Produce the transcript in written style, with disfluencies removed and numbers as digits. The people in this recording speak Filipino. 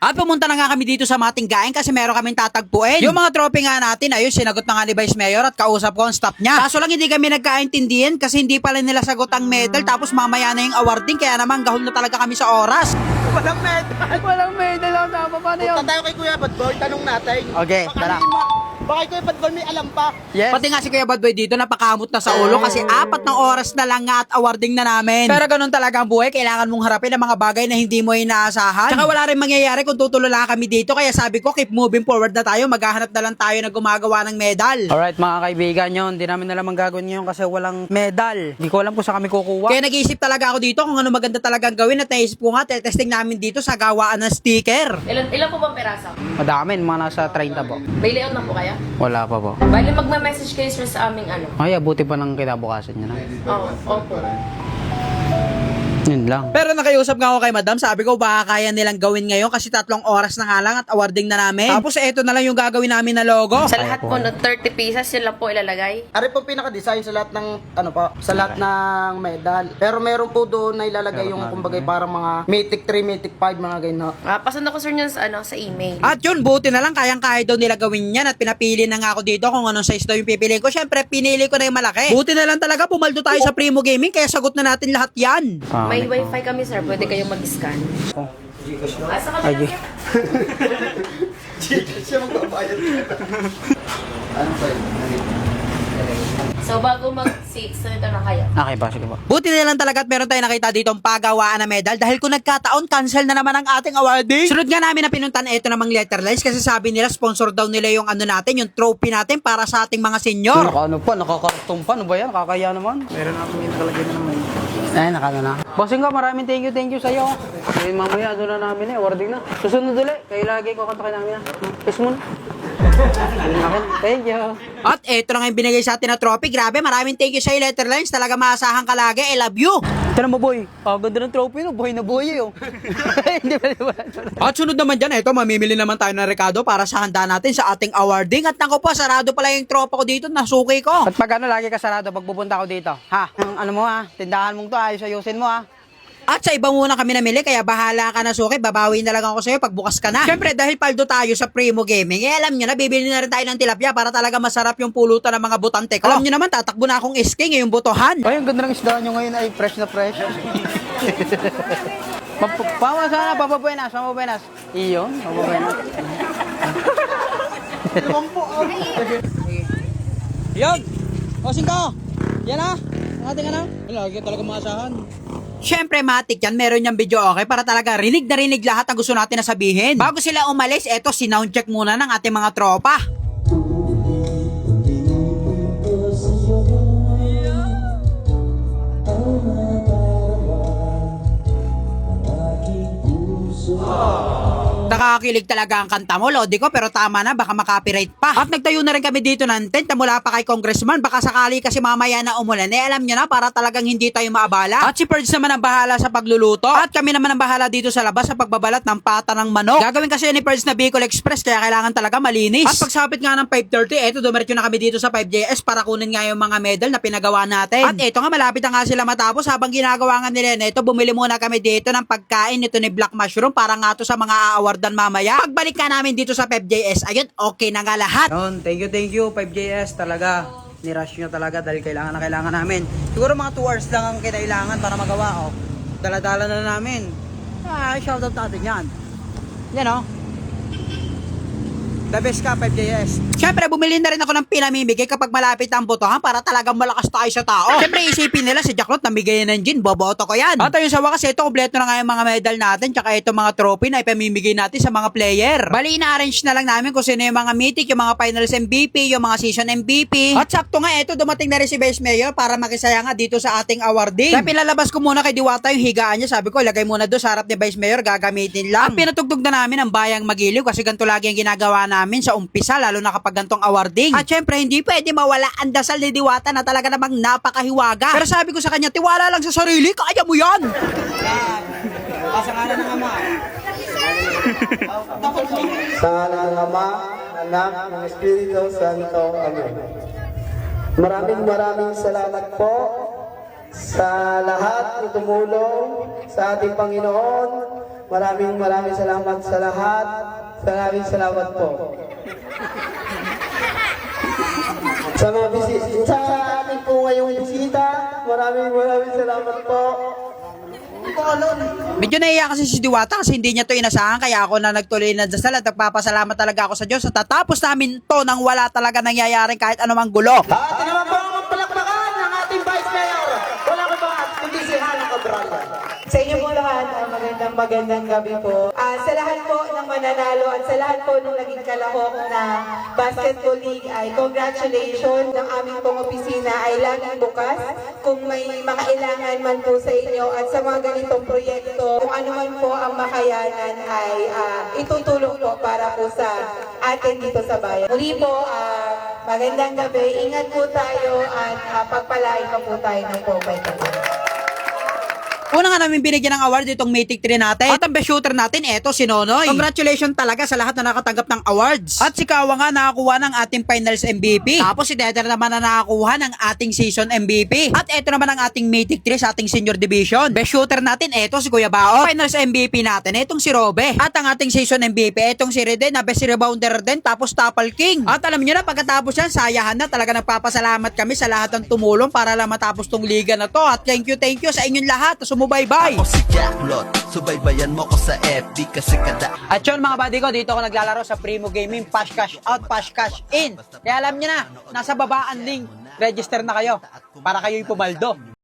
At pumunta na nga kami dito sa Matinggain kasi meron kaming tatagpuin. Yung mga trophy nga natin, ayun, sinagot na nga ni Vice Mayor at kausap ko ang staff niya. Kaso lang hindi kami nagkaintindihan kasi hindi pala nila sagot ang medal tapos mamaya na yung awarding kaya naman gahol na talaga kami sa oras. Walang medal. Walang medal lang, tama. Paano yun? Punta tayo kay Kuya Badboy, tanong natin. Okay, tara. Baka Kuya Badboy may alam pa. Yes. Pati nga si Kuya Badboy dito napakamot na sa ulo kasi 4 na oras na lang nga at awarding na namin. Pero ganun talaga ang buhay, kailangan mong harapin ang mga bagay na hindi mo inaasahan. Tsaka wala rin mangyayari kung tutulo lang kami dito kaya sabi ko keep moving forward na tayo, maghahanap na lang tayo na gumagawa ng medal. Alright mga kaibigan yun, hindi namin alam ang gagawin ngayon kasi walang medal. Hindi ko alam kung saan kami kukuha. Kaya nag-iisip talaga ako dito kung ano maganda talagang gawin at naisip ko nga, testing namin dito sa gawaan ng sticker. Ilan po bang peraso? Madami, mga nasa 30 po. May layout na po kaya? Wala pa po. Bali magma-message kayo sir sa aming ano. Ay, abuti pa ng kinabukasan niya na. Oo, opo. Yun lang. Pero nakiusap nga ako kay madam, sabi ko baka kaya nilang gawin ngayon kasi 3 oras na nga lang at awarding na namin. Tapos eto na lang yung gagawin namin na logo. Sa lahat po ng 30 pieces, yun lang po ilalagay. Ari po pinaka-design sa lahat ng sa lahat ng medal. Pero meron po doon na ilalagay yung kumbaga parang mga Mythic 3, Mythic 5 mga ganyan. Pasend ako sir niyan sa sa email. At yun, buti na lang kayang-kaya daw nila gawin yan at pinapili na nga ako dito kung anong size daw yung pipili ko. Syempre, pinili ko na yung malaki. Buti na lang talaga, pumaldo tayo sa Primo Gaming kaya sagot na natin lahat yan. May wifi kami sir, pwede kayong mag-scan. Asa ka Ay, Siya magbabayad. So bago mag-6, ito na kayo. Okay ba? Sige po. Buti na lang talaga at meron tayo nakita dito ang pagawaan na medal dahil kung nagkataon, cancel na naman ang ating awarding. Sunod nga namin na pinuntan ito namang letterlines kasi sabi nila sponsor daw nila yung ano natin, yung trophy natin para sa ating mga senior. Ano pa? Nakakartong pa. Ano ba yan? Kakaya naman. Meron ako may nakalagay na naman. Ay, nakano na. Bossing ko, maraming thank you sa'yo. Kasi mamaya, doon na namin awarding na. Susunod ulit. Kayo lagi ko kontakin namin na. Kiss mo na. Thank you. At eto na nga yung binigay sa atin na trophy. Grabe, maraming thank you sa letterlines. Talaga maasahan ka lagi. I love you. Ito mo, boy. Ganda ng trophy, no? Buhay na buhay, oh. Hindi ba? At sunod naman dyan, eto, mamimili naman tayo ng Ricardo para sa handa natin sa ating awarding. At naku po, sarado pala yung tropa ko dito, nasuki ko. At pag ano, lagi ka sarado pag pupunta ko dito. Ha? Ang ano mo, ha? Tindahan mong to, ayos ayusin mo, ha? At sa iba muna kami namili, kaya bahala ka na suki, babawi na lang ako sa'yo pag bukas ka na. Siyempre, dahil paldo tayo sa Primo Gaming, alam nyo na, bibili na rin tayo ng tilapia para talaga masarap yung pulutan ng mga butante ko. Alam nyo naman, tatakbo na akong SK ngayong botohan. Ay, ang ganda ng isda nyo ngayon ay fresh na fresh. Papabuenas. Iyon, papabuenas. Yan! Osing ka! Yan na! Ang ating ano? Lagi talaga maasahan. Siyempre, matik yan. Meron niyang video okay para talaga rinig na rinig lahat ang gusto natin na sabihin. Bago sila umalis, eto, sinoundcheck muna ng ating mga tropa. Nakakilig talaga ang kanta mo, Lodi ko, pero tama na, baka makopyright pa. At nagtayo na rin kami dito ng tent na mula pa kay Congressman, baka sakali kasi mamaya na umulan, alam nyo na, para talagang hindi tayo maabala. At si Purge naman ang bahala sa pagluluto, at kami naman ang bahala dito sa labas sa pagbabalat ng pata ng manok. Gagawin kasi ni Purge na Bicol Express, kaya kailangan talaga malinis. At pagsapit nga ng 5:30, eto, dumiretso na kami dito sa 5JS para kunin nga yung mga medal na pinagawa natin. At eto nga, malapit na nga sila matapos, habang ginagawa nga nila neto, bumili muna kami dito ng pagkain nito ni Black Mushroom para nga to sa mga aawardan mamaya. Pagbalik ka namin dito sa 5JS, ayun, okay na nga lahat. Yun, thank you 5JS talaga. Nirush nyo talaga dahil kailangan na kailangan namin. Siguro mga 2 hours lang ang kinailangan para magawa, oh. Dala-dala na namin. Shoutout natin yan. Yan, oh. The best ka, 5JS. Siyempre, bumili na rin ako ng pinamimigay kapag malapit ang botohan para talagang malakas tayo sa tao. Siyempre, isipin nila si Jacklot namigay ng gin, boboto ko yan. At ayun sa wakas, ito, kompleto na nga yung mga medal natin, tsaka ito mga trophy na ipamimigay natin sa mga player. Bali, ina-arrange na lang namin kung sino yung mga mythic, yung mga finals MVP, yung mga season MVP. At sakto nga, ito, dumating na rin si Vice Mayor para makisaya nga dito sa ating awarding. Kaya pinalabas ko muna kay Diwata yung higaan niya. Sabi ko, lagay muna doon sa harap ni Vice Mayor, gagamitin lang. At pinatugtog na namin ang bayang Magiliw kasi ganito lagi ang ginagawa namin sa umpisa, lalo na kapag gantong awarding. At syempre, hindi pwede mawala ang dasal ni Diwata na talaga namang napakahiwaga. Pero sabi ko sa kanya, tiwala lang sa sarili, kaya mo yan! Pasangalan ng ama. Sa ngalan ng Ama, Anak, ng Espiritu Santo. Amen. Maraming salamat po sa lahat na tumulong sa ating Panginoon Maraming salamat sa lahat. Maraming salamat po. Sa ating po ngayong bisita, maraming salamat po. Medyo naiya kasi si Diwata kasi hindi niya to inasahan kaya ako na nagtuloy na dasal at nagpapasalamat talaga ako sa Diyos at tatapos namin to nang wala talaga nangyayaring kahit anumang gulo. At ito naman po ang palakpakan ng ating Vice Mayor. Wala ko ba kundi si Hana Cabral. Sa inyo po lahat, magandang gabi po. Sa lahat po ng mananalo at sa lahat po ng naging kalahok na basketball league ay congratulations. Ng aming pong opisina ay laging bukas. Kung may mga ilangan man po sa inyo at sa mga ganitong proyekto, kung ano man po ang makayanan ay itutulong po para po sa atin dito sa bayan. Muli po, magandang gabi. Ingat po tayo at pagpalain pa po tayo ng Popeye. Una nga namin binigyan ng award itong Mythic 3 natin. At ang best shooter natin, eto si Nonoy. Congratulations talaga sa lahat na nakatanggap ng awards. At si Kawa nga nakakuha ng ating finals MVP. Tapos si Tether naman na nakakuha ng ating season MVP. At eto naman ang ating Mythic 3 sa ating senior division. Best shooter natin, eto si Kuya Bao. Finals MVP natin, etong si Robe. At ang ating season MVP, etong si Reden na best rebounder din. Tapos Tapal King. At alam nyo na, pagkatapos yan, sayahan na. Talaga nagpapasalamat kami sa lahat ng tumulong para lang matapos tong liga na to. At thank you sa inyong lahat. Sumubaybay. Ako si Jacklot, subaybayan mo ko sa FB kasi kada At yun mga buddy ko, dito ako naglalaro sa Primo Gaming, Pash Cash Out, Pash Cash In. Kaya alam nyo na, nasa baba ang link, register na kayo para kayo'y pumaldo.